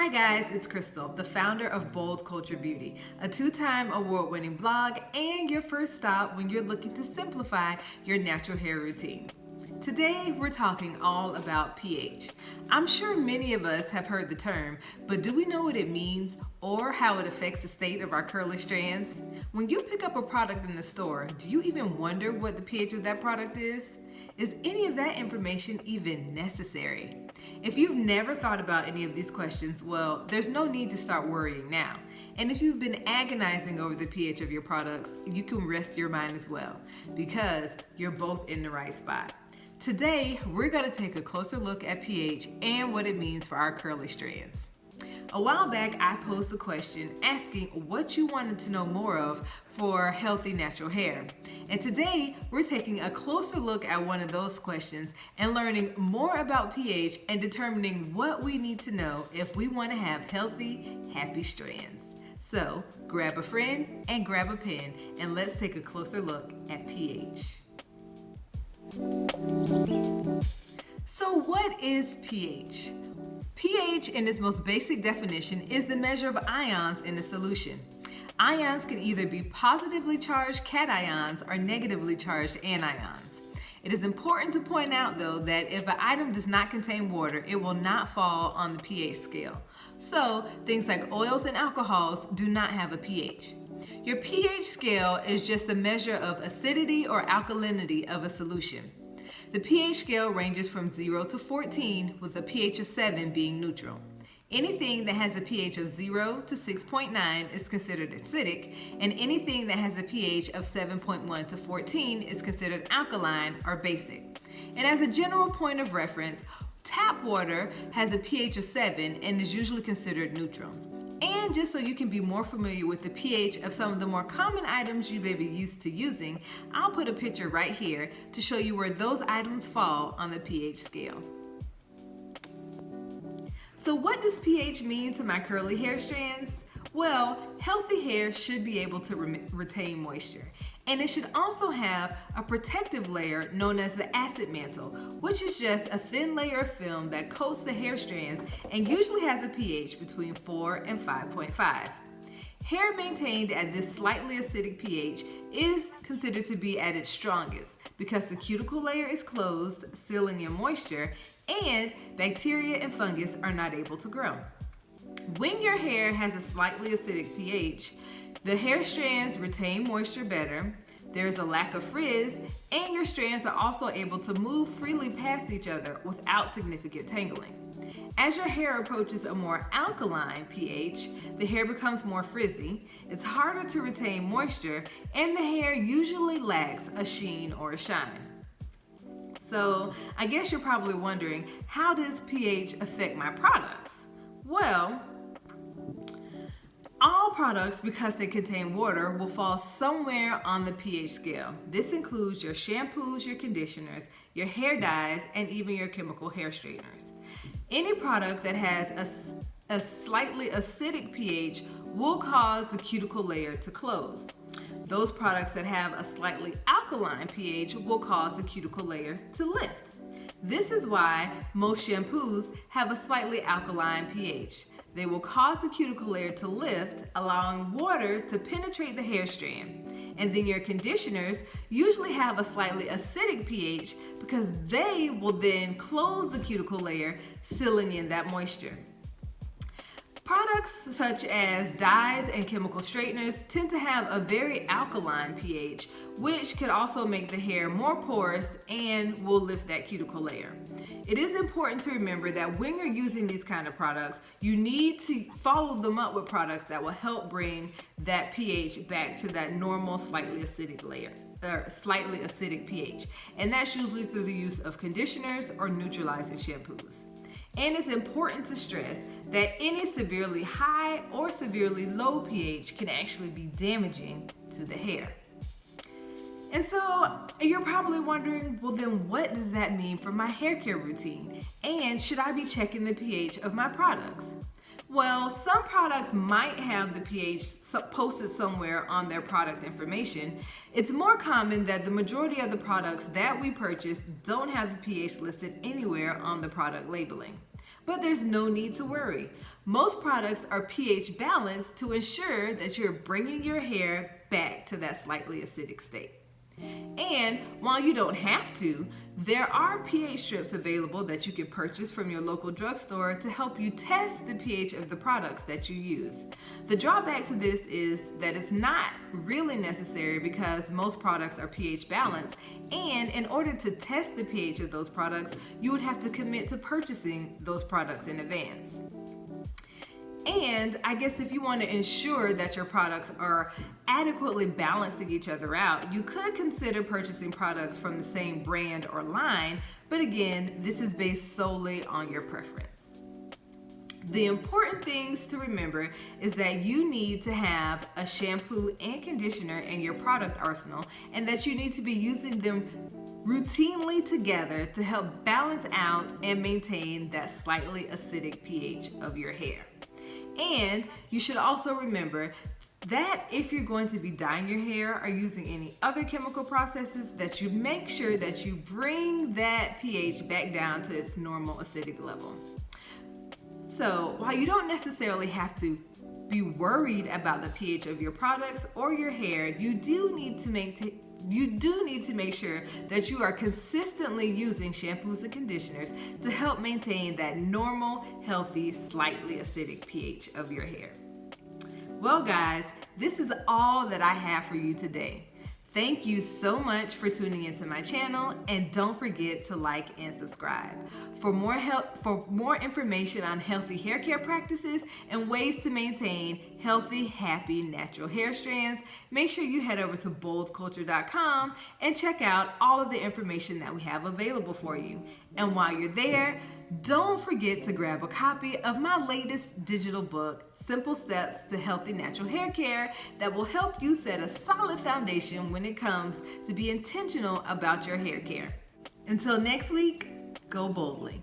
Hi guys, it's Crystal, the founder of Bold Culture Beauty, a 2-time award-winning blog and your first stop when you're looking to simplify your natural hair routine. Today we're talking all about pH. I'm sure many of us have heard the term, but do we know what it means or how it affects the state of our curly strands? When you pick up a product in the store, do you even wonder what the pH of that product is? Is any of that information even necessary? If you've never thought about any of these questions, well, there's no need to start worrying now. And if you've been agonizing over the pH of your products, you can rest your mind as well, because you're both in the right spot. Today, we're going to take a closer look at pH and what it means for our curly strands. A while back, I posed the question asking what you wanted to know more of for healthy natural hair. And today, we're taking a closer look at one of those questions and learning more about pH and determining what we need to know if we want to have healthy, happy strands. So, grab a friend and grab a pen and let's take a closer look at pH. So what is pH? pH, in its most basic definition, is the measure of ions in a solution. Ions can either be positively charged cations or negatively charged anions. It is important to point out, though, that if an item does not contain water, it will not fall on the pH scale. So, things like oils and alcohols do not have a pH. Your pH scale is just the measure of acidity or alkalinity of a solution. The pH scale ranges from 0 to 14, with a pH of 7 being neutral. Anything that has a pH of 0 to 6.9 is considered acidic, and anything that has a pH of 7.1 to 14 is considered alkaline or basic. And as a general point of reference, tap water has a pH of 7 and is usually considered neutral. And just so you can be more familiar with the pH of some of the more common items you may be used to using, I'll put a picture right here to show you where those items fall on the pH scale. So what does pH mean to my curly hair strands? Well, healthy hair should be able to retain moisture. And it should also have a protective layer known as the acid mantle, which is just a thin layer of film that coats the hair strands and usually has a pH between 4 and 5.5. Hair maintained at this slightly acidic pH is considered to be at its strongest because the cuticle layer is closed, sealing in moisture, and bacteria and fungus are not able to grow. When your hair has a slightly acidic pH, the hair strands retain moisture better, there's a lack of frizz, and your strands are also able to move freely past each other without significant tangling. As your hair approaches a more alkaline pH, the hair becomes more frizzy, it's harder to retain moisture, and the hair usually lacks a sheen or a shine. So, I guess you're probably wondering, how does pH affect my products? Well, all products, because they contain water, will fall somewhere on the pH scale. This includes your shampoos, your conditioners, your hair dyes, and even your chemical hair straighteners. Any product that has a slightly acidic pH will cause the cuticle layer to close. Those products that have a slightly alkaline pH will cause the cuticle layer to lift. This is why most shampoos have a slightly alkaline pH. They will cause the cuticle layer to lift, allowing water to penetrate the hair strand. And then your conditioners usually have a slightly acidic pH because they will then close the cuticle layer, sealing in that moisture. Products such as dyes and chemical straighteners tend to have a very alkaline pH, which could also make the hair more porous and will lift that cuticle layer. It is important to remember that when you're using these kind of products, you need to follow them up with products that will help bring that pH back to that normal slightly acidic pH. And that's usually through the use of conditioners or neutralizing shampoos. And it's important to stress that any severely high or severely low pH can actually be damaging to the hair. And so you're probably wondering, well then what does that mean for my hair care routine? And should I be checking the pH of my products? Well, some products might have the pH posted somewhere on their product information. It's more common that the majority of the products that we purchase don't have the pH listed anywhere on the product labeling. But there's no need to worry. Most products are pH balanced to ensure that you're bringing your hair back to that slightly acidic state. And while you don't have to, there are pH strips available that you can purchase from your local drugstore to help you test the pH of the products that you use. The drawback to this is that it's not really necessary because most products are pH balanced, and in order to test the pH of those products, you would have to commit to purchasing those products in advance. And I guess if you want to ensure that your products are adequately balancing each other out, you could consider purchasing products from the same brand or line, but again, this is based solely on your preference. The important things to remember is that you need to have a shampoo and conditioner in your product arsenal, and that you need to be using them routinely together to help balance out and maintain that slightly acidic pH of your hair. And you should also remember that if you're going to be dyeing your hair or using any other chemical processes, that you make sure that you bring that pH back down to its normal acidic level. So while you don't necessarily have to be worried about the pH of your products or your hair, you do need to make sure that you are consistently using shampoos and conditioners to help maintain that normal, healthy, slightly acidic pH of your hair. Well, guys, this is all that I have for you today. Thank you so much for tuning into my channel, and don't forget to like and subscribe. For more information on healthy hair care practices and ways to maintain healthy, happy, natural hair strands, make sure you head over to boldculture.com and check out all of the information that we have available for you. And while you're there, don't forget to grab a copy of my latest digital book, Simple Steps to Healthy Natural Hair Care, that will help you set a solid foundation when it comes to be intentional about your hair care. Until next week, go boldly.